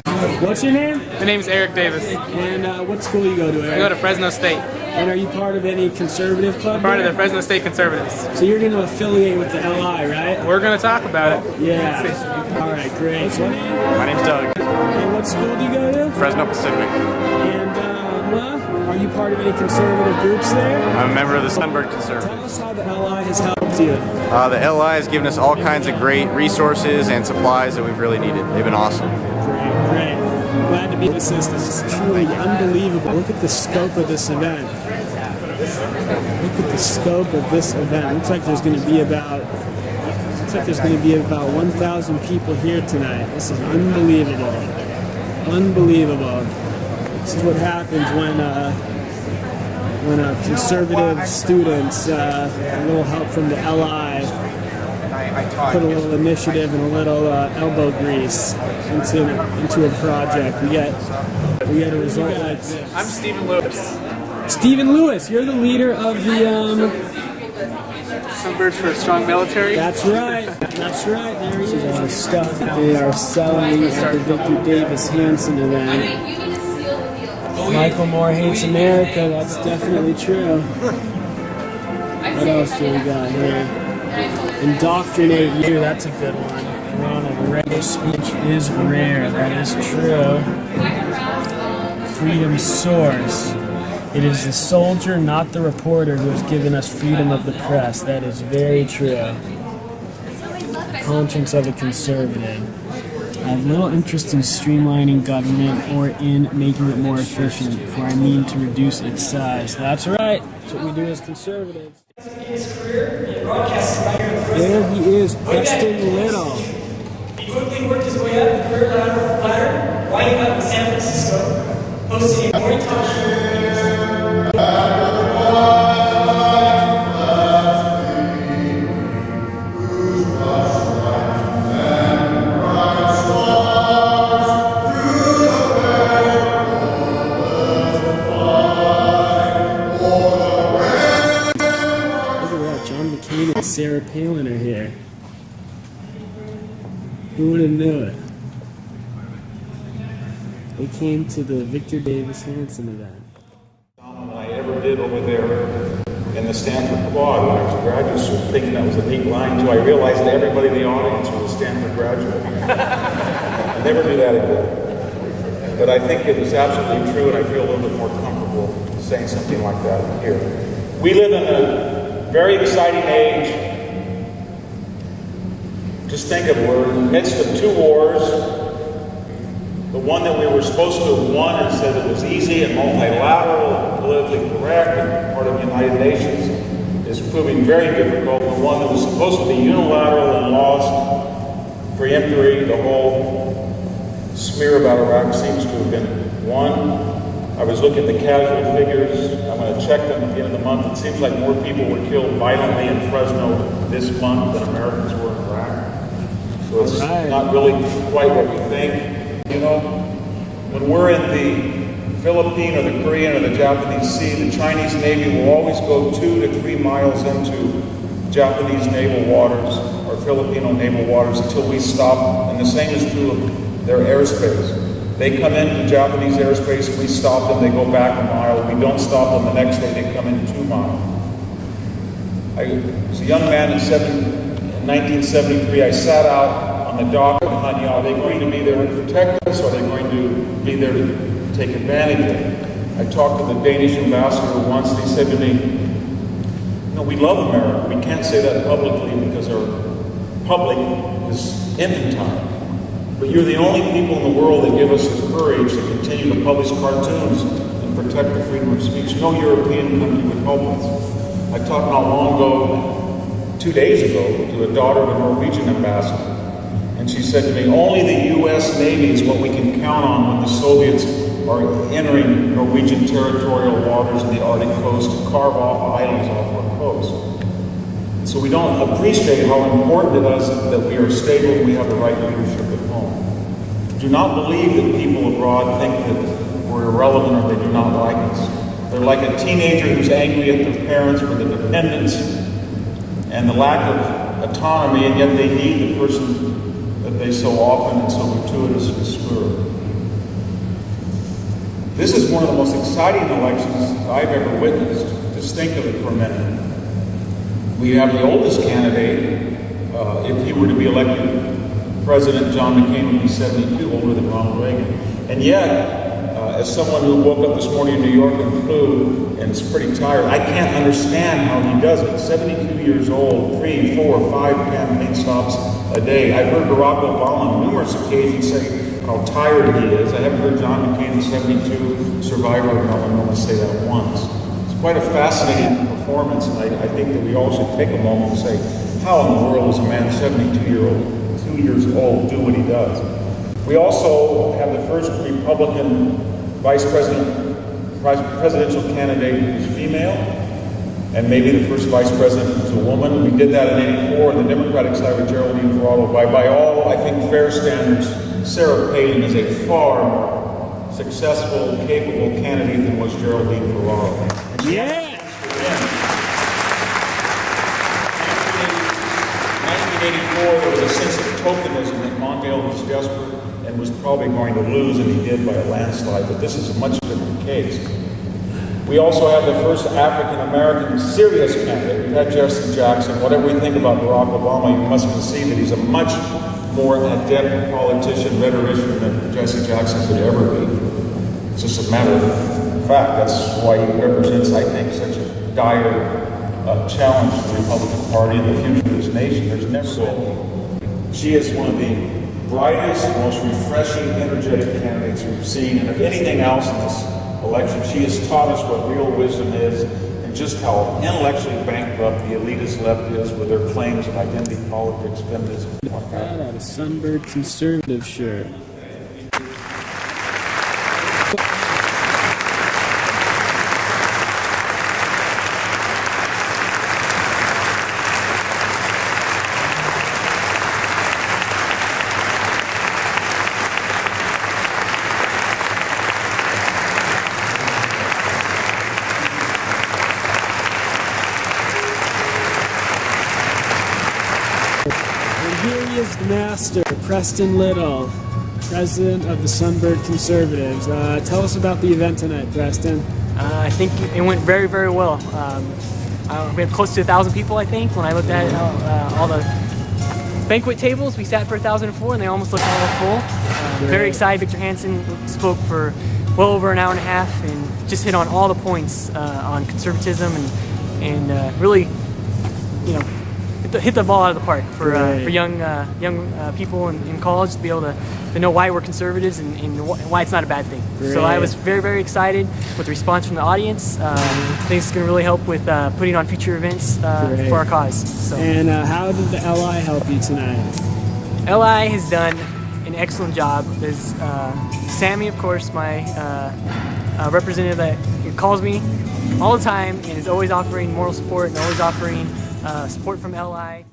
What's your name? My name is Eric Davis. And what school you go to, Eric? I go to Fresno State. And are you part of any conservative club? I'm part there? of the Fresno State Conservatives. So you're going to affiliate with the LI, right? We're going to talk about it. Yeah. All right, great. What's your name? My name's Doug. And what school do you go to? Fresno Pacific. And are you part of any conservative groups there? I'm a member of the Sunbird Tell Conservatives. us how the LI has helped you. The LI has given us all kinds of great resources and supplies that we've really needed. They've been awesome. Great. Glad to be of assistance. It's truly unbelievable. Look at the scope of this event. Look at the scope of this event. Looks like there's going to be about 1,000 people here tonight. This is unbelievable. Unbelievable. This is what happens when conservative students, a little help from the LI, put a little initiative and a little elbow grease into a project. We get a result like this. I'm Stephen Lewis. Stephen Lewis, you're the leader of the Sunbirds for a Strong Military. That's right. There he is. This is all the stuff that they are selling at the Victor Davis Hanson event. Michael Moore hates America. That's definitely true. What else do we got here? Indoctrinate you. That's a good one. Ronald Reagan speech is rare. That is true. Freedom source. It is the soldier, not the reporter, who has given us freedom of the press. That is very true. The conscience of a conservative. I have little interest in streamlining government or in making it more efficient, for I mean to reduce its size. That's right. That's what we do as conservatives. There he is, Preston Little. He quickly worked his way up the career ladder, winding up in San Francisco, hosting a morning talk show. Sarah Palin are here. Who would have known it? They came to the Victor Davis Hanson event. I ever did over there in the Stanford Quad when I was a graduate student, thinking that was a neat line too. I realized that everybody in the audience was a Stanford graduate. I never do that again. But I think it is absolutely true, and I feel a little bit more comfortable saying something like that here. We live in a very exciting age. Just think of it, we're in the midst of two wars. The one that we were supposed to have won and said it was easy and multilateral and politically correct and part of the United Nations is proving very difficult. The one that was supposed to be unilateral and lost, preemptory, the whole smear about Iraq seems to have been won. I was looking at the casualty figures. I'm going to check them at the end of the month. It seems like more people were killed violently in Fresno this month than Americans were in Iraq. So it's not really quite what we think. You know, when we're in the Philippine or the Korean or the Japanese Sea, the Chinese Navy will always go 2 to 3 miles into Japanese naval waters or Filipino naval waters until we stop. And the same is true of their airspace. They come into Japanese airspace, we stop them, they go back a mile. We don't stop them the next day, they come in 2 miles. I was a young man in 1973. I sat out on the dock in Hanya. Are they going to be there to protect us, or are they going to be there to take advantage of it? I talked to the Danish ambassador once, and he said to me, "No, we love America. We can't say that publicly because our public is infantile. But you're the only people in the world that give us the courage to continue to publish cartoons and protect the freedom of speech. No European country would help us." I talked not long ago, 2 days ago, to a daughter of a Norwegian ambassador. And she said to me, only the U.S. Navy is what we can count on when the Soviets are entering Norwegian territorial waters in the Arctic coast to carve off islands off our coast. So we don't appreciate how important it is that we are stable and we have the right leadership at home. Do not believe that people abroad think that we're irrelevant or they do not like us. They're like a teenager who's angry at their parents for the dependence and the lack of autonomy, and yet they need the person that they so often and so gratuitously spur. This is one of the most exciting elections I've ever witnessed. Just think of it for a minute. We have the oldest candidate, if he were to be elected president, John McCain would be 72, older than Ronald Reagan. And yet, as someone who woke up this morning in New York and flew and is pretty tired, I can't understand how he does it. 72 years old, 3, 4, 5 campaign stops a day. I've heard Barack Obama on numerous occasions say how tired he is. I haven't heard John McCain, the 72 survivor of melanoma, say that once. It's quite a fascinating performance, and I think that we all should take a moment and say, how in the world does a man 72 years old do what he does? We also have the first Republican presidential candidate who's female, and maybe the first vice president who's a woman. We did that in '84 on the Democratic side with Geraldine Ferraro. By all, I think, fair standards, Sarah Palin is a far more successful, capable candidate than was Geraldine Ferraro. Yeah! 1984, there was a sense of tokenism that Mondale was desperate and was probably going to lose, and he did by a landslide, but this is a much different case. We also have the first African-American serious candidate. We've had Jesse Jackson. Whatever we think about Barack Obama, you must concede that he's a much more adept politician, rhetorician than Jesse Jackson could ever be. It's just a matter of fact. That's why he represents, I think, such a dire challenge to the Republican Party and the future of this nation. There's never been. She is one of the brightest, most refreshing, energetic candidates we've seen, and if anything else in this election, she has taught us what real wisdom is and just how intellectually bankrupt the elitist left is with their claims of identity politics, feminism, and whatnot. That out of Sunbird conservative shirt. Here he is, the master, Preston Little, president of the Sunbird Conservatives. Tell us about the event tonight, Preston. I think it went very, very well. We had close to 1,000 people, I think. When I looked at all the banquet tables, we sat for 1,004, and they almost looked all full. Very excited. Victor Hanson spoke for well over an hour and a half and just hit on all the points on conservatism and really, you know, hit the ball out of the park for young people in college to be able to know why we're conservatives and why it's not a bad thing. Great. So I was very, very excited with the response from the audience. I think it's going to really help with putting on future events for our cause. So. And how did the LI help you tonight? LI has done an excellent job. There's Sammy, of course, my representative that calls me all the time and is always offering moral support and always offering support from LI.